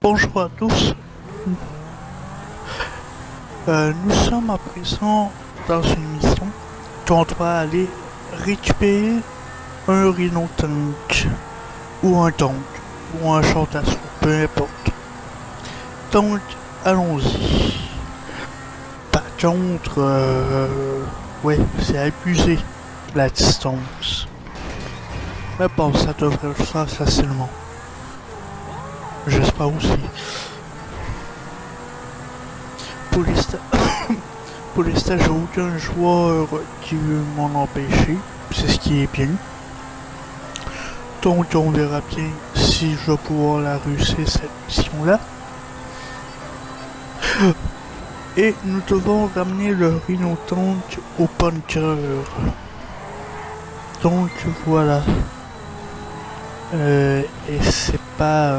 Bonjour à tous. Nous sommes à présent dans une mission où on doit aller récupérer un rhino tank ou un tank ou un char d'assaut, peu importe. Donc allons-y. Par contre, ouais, c'est abusé la distance. Mais bon, ça devrait le faire facilement. J'espère aussi. Pour l'instant, j'ai aucun joueur qui veut m'en empêcher. C'est ce qui est bien. Donc, on verra bien si je vais pouvoir la réussir cette mission-là. Et nous devons ramener le Rhino Tank au bunker. Donc, voilà. Et c'est pas...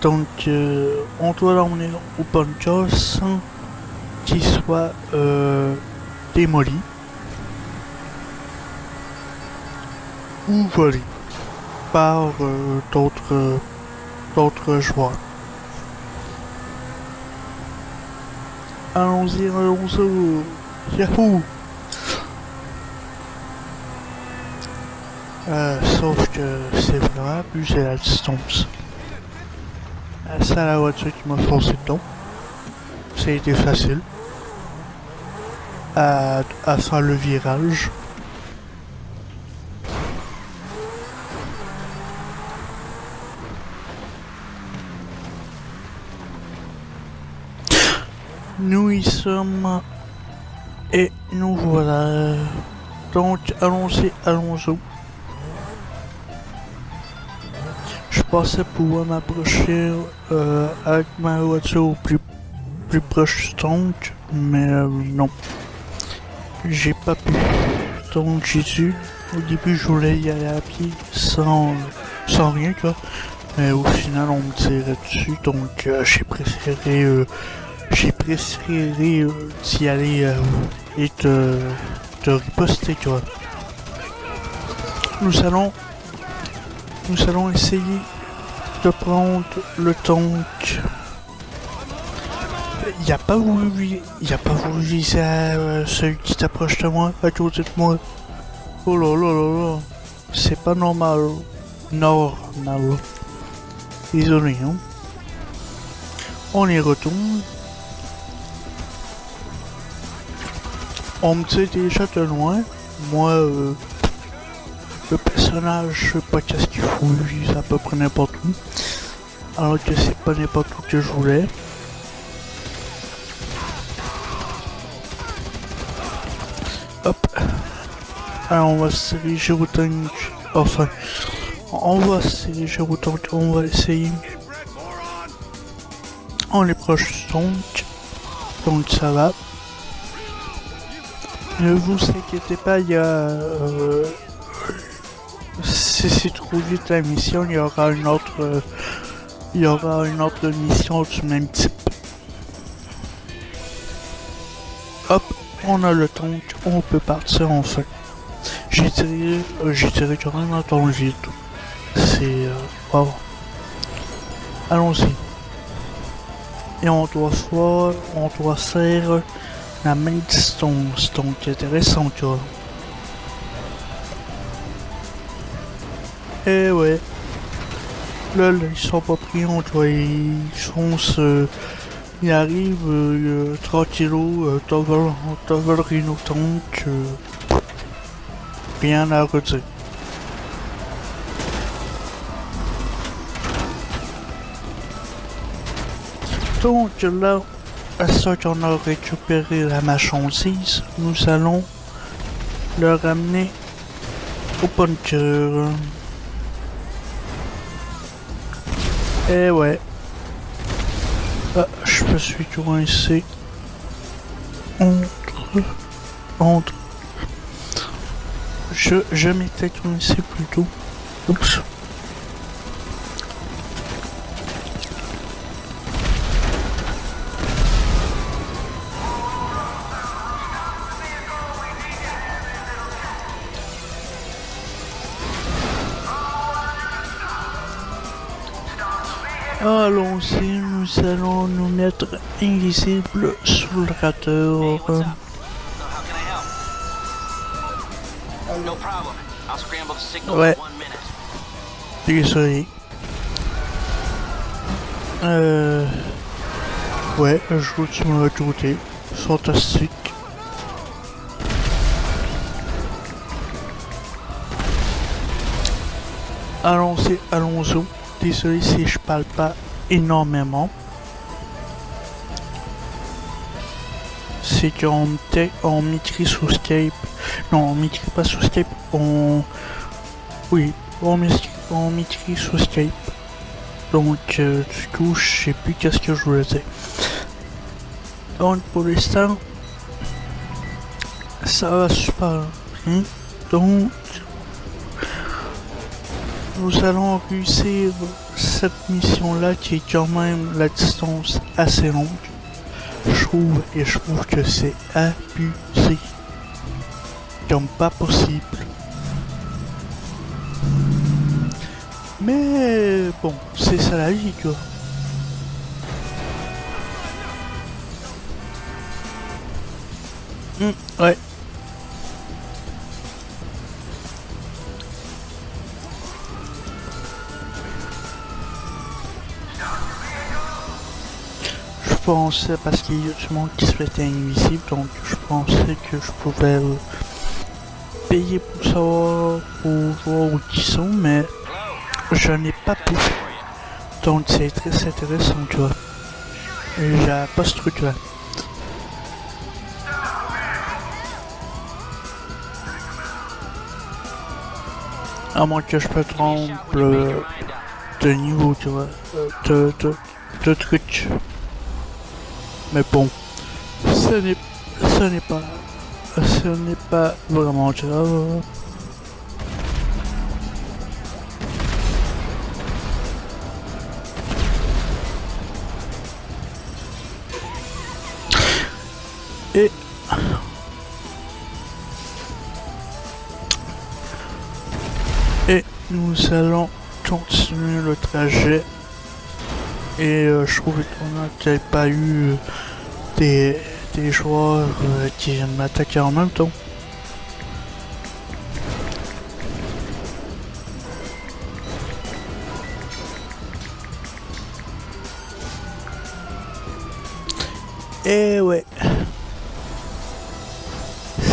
Donc, on doit l'emmener au bunker sans qu'il soit démoli ou volé par d'autres joueurs. Allons-y, allons-y, yahoo! Sauf que c'est vraiment abusé la distance. C'est la voiture qui m'a forcé dedans. Ça a été facile à faire le virage. Nous y sommes et nous voilà. Donc allons-y, allons-y. Je pensais pouvoir m'approcher avec ma voiture au plus proche du tank, mais non. J'ai pas pu. Donc j'ai dû. Au début je voulais y aller à pied sans rien quoi. Mais au final on me tirait dessus, donc j'ai préféré d'y aller et de riposter quoi. Nous allons essayer de prendre le tank. Il a pas voulu viser à celui qui t'approche de moi, à côté de moi. Oh là là là là. C'est pas normal. Normal. Désolé, hein. On y retourne. On me tire déjà de loin. Moi, le personnage, je sais pas qu'est-ce qu'il faut, il vise à peu près n'importe où. Alors que c'est pas n'importe où que je voulais. Hop. Alors on va se diriger au tank. Enfin, on va se diriger au tank, on va essayer. On est proche du tank. Donc ça va. Ne vous inquiétez pas, il y a... si c'est trop vite la mission, il y aura une autre mission du même type. Hop, on a le tank, on peut partir enfin. J'ai tiré quand même dans le vide. C'est... wow. Allons-y. Et on doit faire la même distance, donc intéressant tu vois. Eh ouais. Là, ils sont pas pris, on doit ils foncent. Ils arrivent tranquillo, t'as le Rhino Tank, rien à redire. Donc là, à ce qu'on a récupéré la marchandise, nous allons le ramener au bunker. Eh ouais. Ah, je me suis coincé entre... Je m'étais coincé plutôt. Oups. Allons-y, nous allons nous mettre invisible sous le radar. Hey, what's up? How can I help? No problem. I'll scramble the signal Ouais. in 1 minute. Désolé. Ouais, ajoute tu m'as ajouté. Fantastique. Allons-y, allons-y. Désolé si je parle pas énormément. C'est qu'on on maîtrise sous Skype. Non, on maîtrise pas sous Skype. Oui, on maîtrise sous Skype. Donc, du coup, je sais plus qu'est-ce que je voulais dire. Donc, pour l'instant, ça va super bien. Donc, nous allons réussir cette mission-là qui est quand même la distance assez longue. Je trouve que c'est abusé. Comme pas possible. Mais bon, c'est ça la vie quoi. Ouais. Je pensais, parce qu'il y a du monde qui se fait invisible, donc je pensais que je pouvais payer pour savoir, pour voir où ils sont, mais je n'ai pas pu. Donc c'est très intéressant, tu vois. Et j'ai pas ce truc là. À moins que je me trompe de niveau, tu vois, de trucs. Mais bon, ce n'est pas vraiment grave. Et nous allons continuer le trajet. Et je trouve étonnant qu'il n'y ait pas eu des joueurs qui viennent m'attaquer en même temps. Et ouais.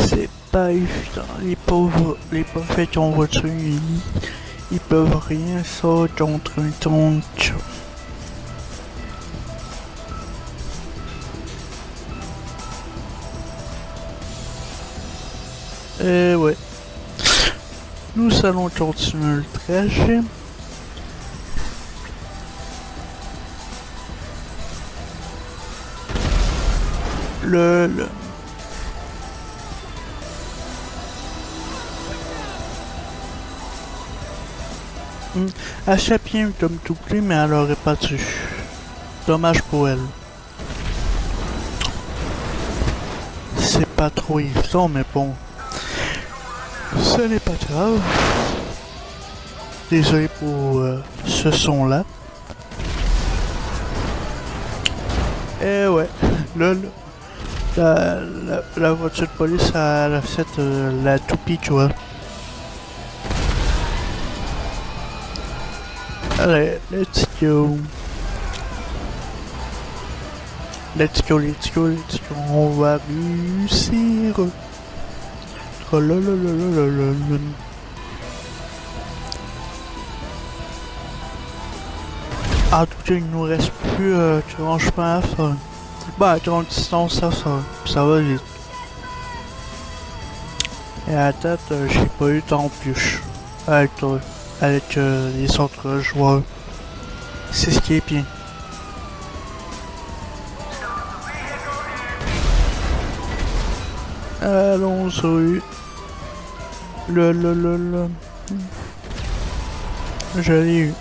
C'est pas évident. Les pauvres qui ont voiture, ils peuvent rien ça contre un tank. Et ouais. Nous allons continuer le trajet. Le... Elle fait bien comme tout pli, mais elle aurait pas dû. Dommage pour elle. C'est pas trop évident, mais bon. Ce n'est pas grave. Désolé pour ce son-là. Et ouais, là, la voiture de police, elle a fait la toupie, tu vois. Allez, let's go. Let's go, let's go, let's go. On va réussir. Oh là là là là là là. En tout cas, il nous reste plus grand chemin à faire. Bah, grande distance à faire. Ça va vite. Et à la tête, j'ai pas eu d'embûche avec les autres joueurs. C'est ce qui est bien. Allons-y. Le. Je l'ai eu.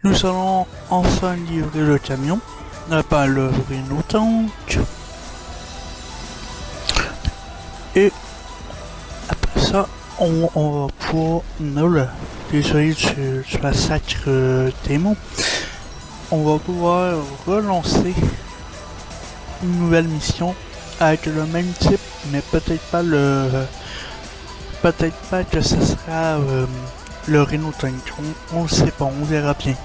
Nous allons enfin livrer le camion. Pas le Renault Tank. Et après ça, on va pouvoir... Non là, désolé tu massacres tes mots. On va pouvoir relancer une nouvelle mission avec le même type, mais peut-être pas le... Peut-être pas que ce sera le Renault Tank. On le sait pas, on verra bien.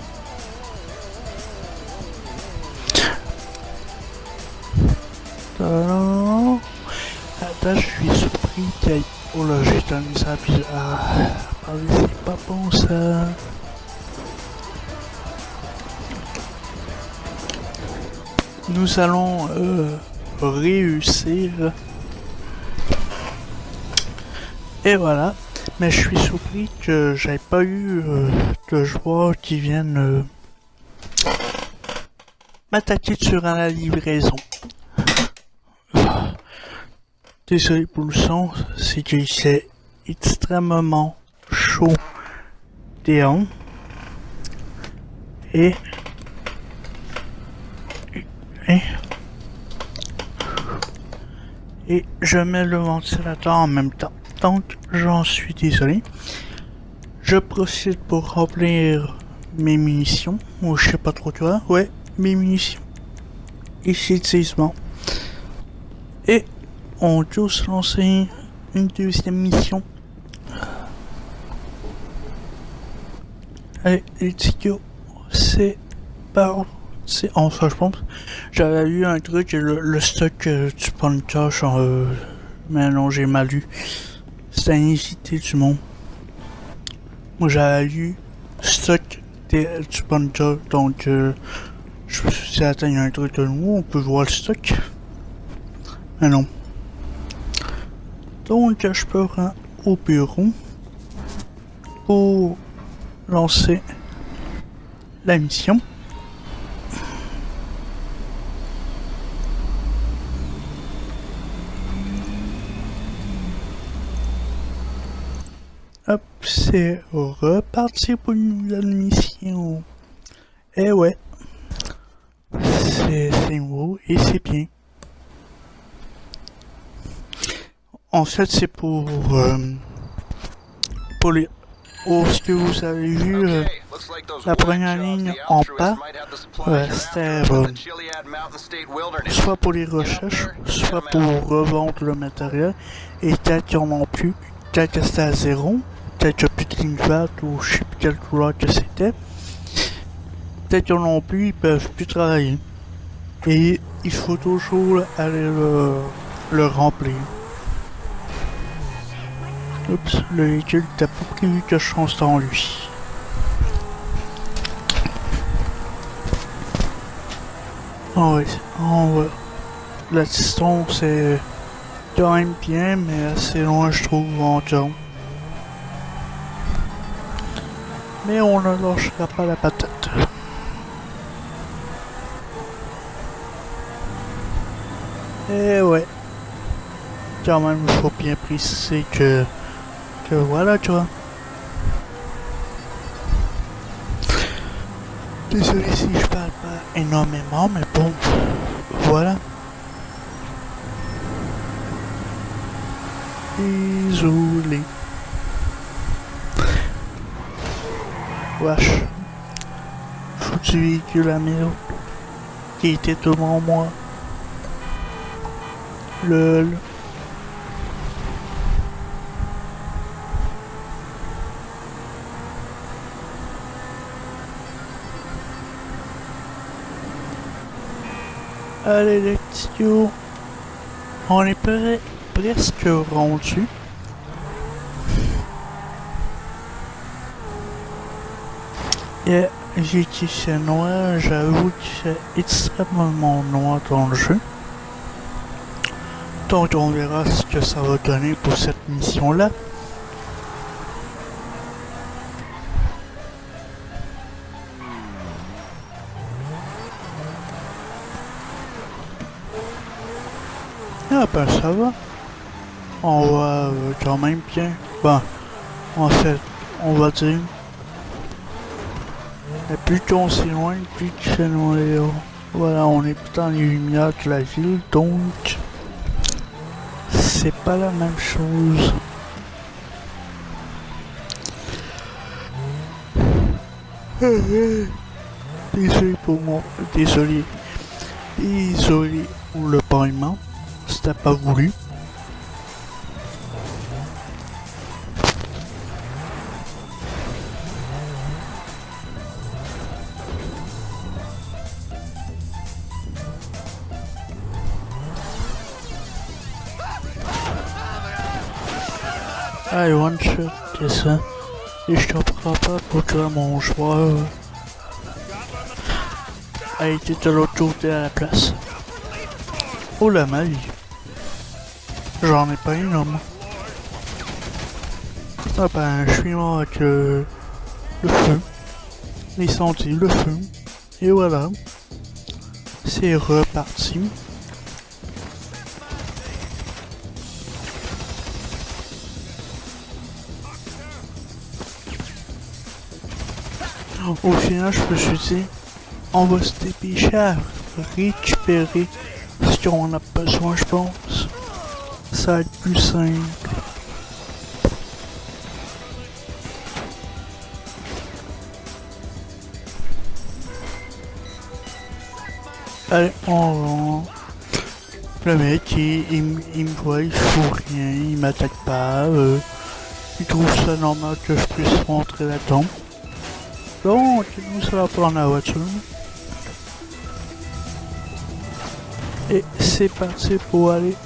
Attends, je suis surpris qu'il y ait... Oh là, j'ai tenu ça puis... c'est pas bon ça. Nous allons réussir. Et voilà. Mais je suis surpris que j'ai pas eu de joueurs qui viennent m'attaquer durant la livraison. Désolé pour le son, c'est que c'est extrêmement chaud dehors. Et je mets le ventilateur en même temps. Donc, j'en suis désolé. Je procède pour remplir mes munitions. Ou je sais pas trop quoi. Ouais, mes munitions. Ici, bon. Et on doit se lancer une deuxième mission. Allez, les tickets, c'est par... Enfin, je pense. J'avais lu un truc, le stock du punch, mais non, j'ai mal lu. C'est un hésité du monde. Moi, j'avais lu stock du punch, donc je me suis dit, attends, il y a un truc de nouveau, on peut voir le stock. Mais non. Donc, je peux rentrer au bureau pour lancer la mission. Hop, c'est reparti pour une nouvelle mission. Et ouais, c'est nouveau et c'est bien. En fait, c'est pour les... Oh, ce que vous avez vu, la première ligne en bas, c'était soit pour les recherches, soit pour revendre le matériel. Et peut-être qu'ils en ont plus, peut-être que c'était à zéro. Peut-être qu'il n'y a plus de ligne verte ou je sais plus quelle couleur que c'était. Peut-être qu'ils n'en ont plus, ils peuvent plus travailler. Et il faut toujours aller le remplir. Oups, le véhicule t'as pas prévu que je change dans lui. Oh oui, la distance est quand même bien, mais assez loin je trouve en temps. Mais on ne lâchera pas la patate. Et ouais. Quand même, il faut bien préciser que voilà, tu vois. Désolé si je parle pas énormément, mais bon, voilà. Désolé. Wesh. Foutu véhicule à maison qui était devant moi. LOL. Allez les petits yo. On est presque rendu. Et j'ai dit c'est noir, j'avoue que c'est extrêmement noir dans le jeu. Donc on verra ce que ça va donner pour cette mission là. Ah ben ça va. On va quand même bien. Bon, en fait, on va dire. Et plus qu'on s'éloigne, plus qu'il fait noir. Voilà, on est plus dans les lumières de la ville, donc c'est c'est pas la même chose. Désolé pour moi, désolé pour le paiement, c'était pas voulu. Allez, one shot, descends. Et je te prends pas pour tuer mon joueur. A été de l'autre côté à la place. Oh la maille. J'en ai pas une, moi. Ah ben, je suis mort avec le feu. L'incendie, le feu. Et voilà. C'est reparti. Au final, je me suis dit, on va se dépêcher à récupérer ce qu'on a besoin, je pense. Ça va être plus simple. Allez, on rentre. Le mec, il me voit, il fout rien, il m'attaque pas. Il trouve ça normal que je puisse rentrer là-dedans. Donc, nous, ça va prendre la voiture. Et c'est parti pour aller.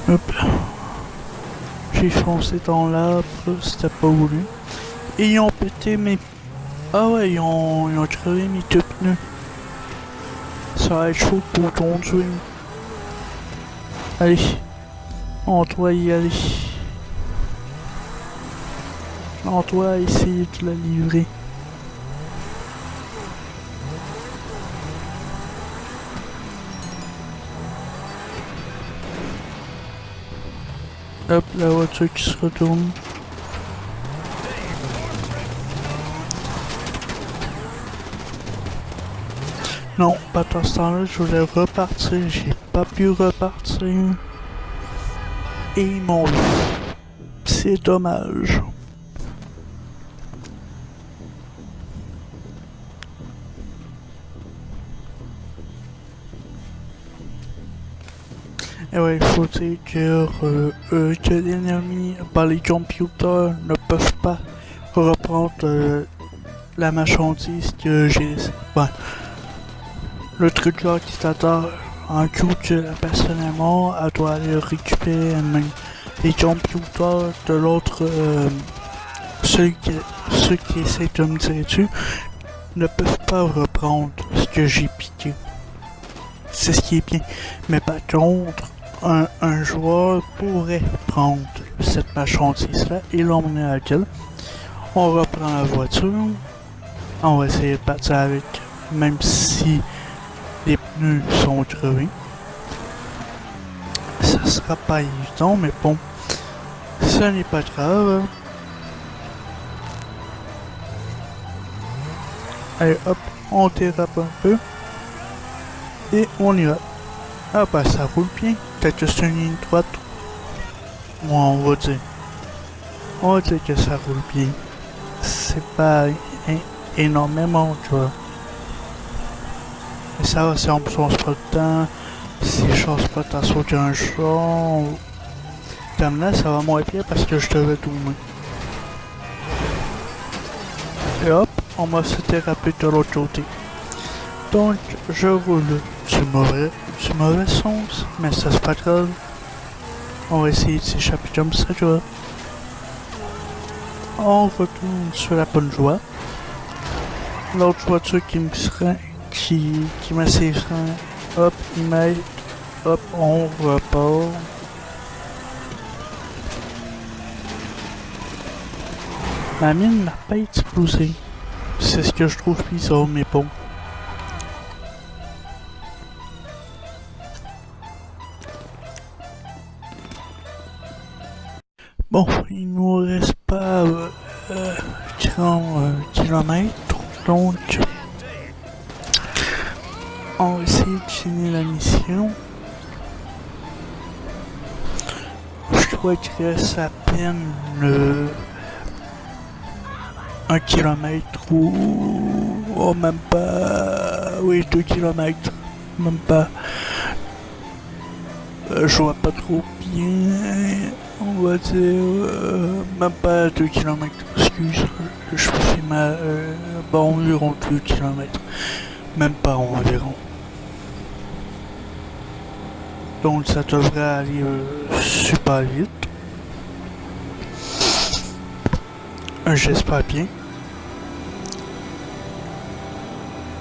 Hop. J'ai foncé dans l'arbre, c'était pas voulu. Et ils ont pété mes... Ah ouais, ils ont crevé mes deux pneus. Ça va être chaud pour conduire. Allez. On doit y aller. On doit essayer de la livrer. Hop, la voiture qui se retourne. Non, pas dans ce temps-là, je voulais repartir. J'ai pas pu repartir. Et ils m'ont vu. C'est dommage. Et ouais, il faut dire que l'ennemi, les computers ne peuvent pas reprendre la marchandise que j'ai laissée. Ouais. Le truc là qui t'attend, en coup que personnellement, elle doit aller récupérer elle-même. Les computers de l'autre, ceux qui essaient de me tirer dessus, ne peuvent pas reprendre ce que j'ai piqué. C'est ce qui est bien. Mais par contre, un joueur pourrait prendre cette marchandise-là et l'emmener à laquelle. On reprend la voiture. On va essayer de partir avec, même si les pneus sont crevés. Ça sera pas évident, mais bon, ça n'est pas grave. Allez hop, on dérape un peu. Et on y va. Ah bah ça roule bien. Peut-être que c'est une ligne droite. Moi on va dire. On va dire que ça roule bien. C'est pas énormément, tu vois. Mais ça va, si on ne change pas le temps, si je change pas ta sauter un champ, comme là ça va moins bien parce que je devais tourner. Et hop, on va se déraper de l'autre côté. Donc je roule du mauvais sens, mais ça c'est pas grave. On va essayer de s'échapper comme ça, tu vois. On retourne sur la bonne voie. L'autre voiture qui me serait, qui m'assisterait, hop, il m'aide, hop, on repart. Ma mine n'a pas explosé. C'est ce que je trouve bizarre, mais bon. Bon, il nous reste pas 40 km, donc On va essayer de finir la mission. Je crois qu'il reste à peine 1 kilomètre ou... Oh, même pas... Oui, 2 kilomètres. Même pas. Je vois pas trop bien. On va dire... même pas 2 kilomètres. Excuse. Je fais ma... bon, environ 2 kilomètres. Même pas environ. Donc ça devrait aller super vite. J'espère bien.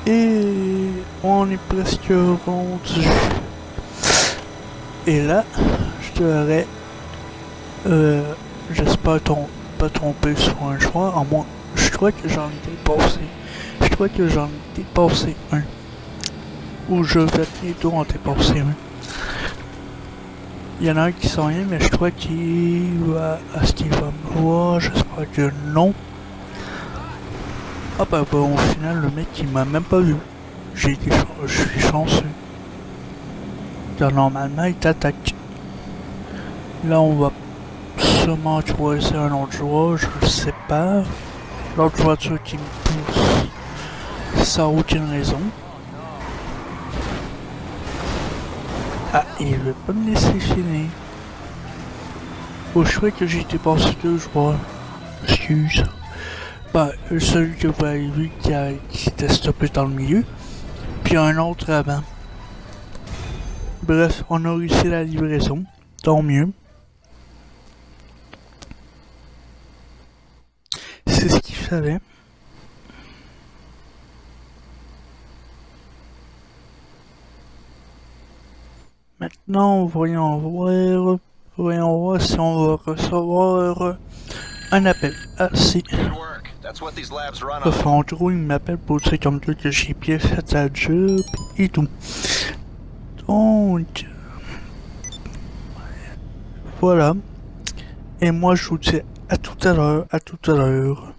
Et on est presque rendu. Et là, je devrais, j'espère pas tromper sur un choix. En moins, je crois que j'en ai dépassé. Je crois que j'en ai dépassé un. Ou je vais bientôt en dépasser un. Il y en a un qui sent rien, mais je crois qu'il va... Est-ce qu'il va me voir? J'espère que non. Ah bah au final, le mec il m'a même pas vu. Je suis chanceux. Car normalement, il t'attaque. Là, on va sûrement choisir un autre joueur, je le sais pas. L'autre voiture qui me pousse, sans aucune raison. Ah, il veut pas me laisser finir. Oh, je crois que j'ai été passé 2 joueurs. Excuse. Bah, celui que vous avez vu qui était stoppé dans le milieu. Puis un autre avant. Bref, on a réussi la livraison. Tant mieux. C'est ce qu'il fallait. Maintenant, voyons voir si on va recevoir un appel. Ah, si. Enfin, en gros, il m'appelle pour dire comme toi que j'ai bien fait la job et tout. Donc, voilà. Et moi, je vous dis à tout à l'heure,